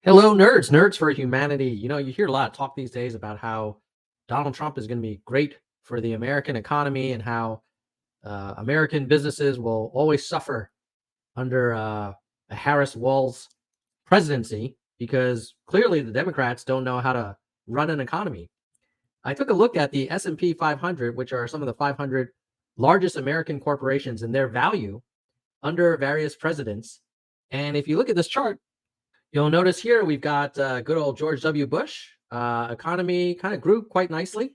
Hello, nerds, nerds for humanity. You hear a lot of talk these days about how Donald Trump is going to be great for the American economy and how American businesses will always suffer under a Harris Walls presidency because clearly the Democrats don't know how to run an economy. I took a look at the S&P 500, which are some of the 500 largest American corporations and their value under various presidents. And if you look at this chart, you'll notice here we've got good old George W. Bush. Economy kind of grew quite nicely.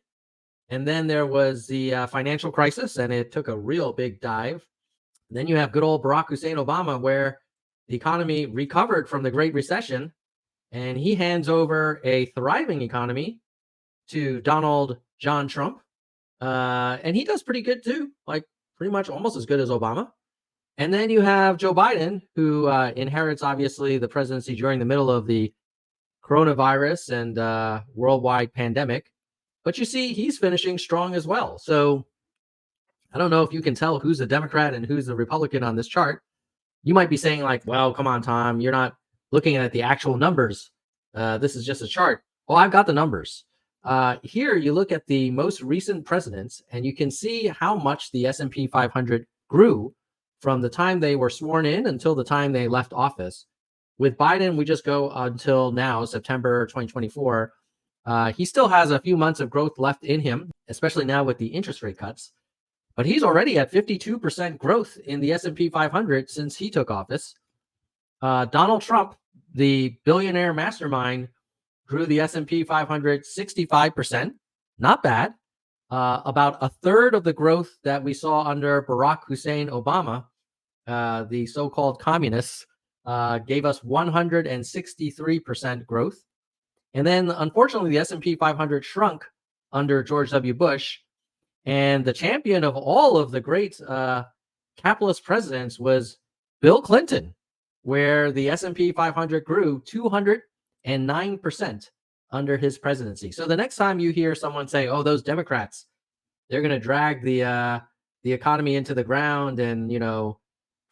And then there was the financial crisis, and it took a real big dive. Then you have good old Barack Hussein Obama, where the economy recovered from the Great Recession, and he hands over a thriving economy to Donald John Trump. And he does pretty good too, like pretty much almost as good as Obama. And then you have Joe Biden, who inherits obviously the presidency during the middle of the coronavirus and worldwide pandemic. But you see, he's finishing strong as well. So I don't know if you can tell who's a Democrat and who's a Republican on this chart. You might be saying, like, well, come on, Tom, you're not looking at the actual numbers. This is just a chart. Well, I've got the numbers. Here, you look at the most recent presidents, and you can see how much the S&P 500 grew from the time they were sworn in until the time they left office. With Biden, we just go until now, September 2024. He still has a few months of growth left in him, especially now with the interest rate cuts. But he's already at 52% growth in the S&P 500 since he took office. Donald Trump, the billionaire mastermind, grew the S&P 500 65%. Not bad. About a third of the growth that we saw under Barack Hussein Obama, the so-called communists, gave us 163% growth. And then, unfortunately, the S&P 500 shrunk under George W. Bush. And the champion of all of the great capitalist presidents was Bill Clinton, where the S&P 500 grew 209% under his presidency. So the next time you hear someone say, "Oh, those Democrats, they're going to drag the economy into the ground, and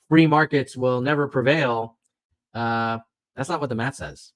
free markets will never prevail," that's not what the math says.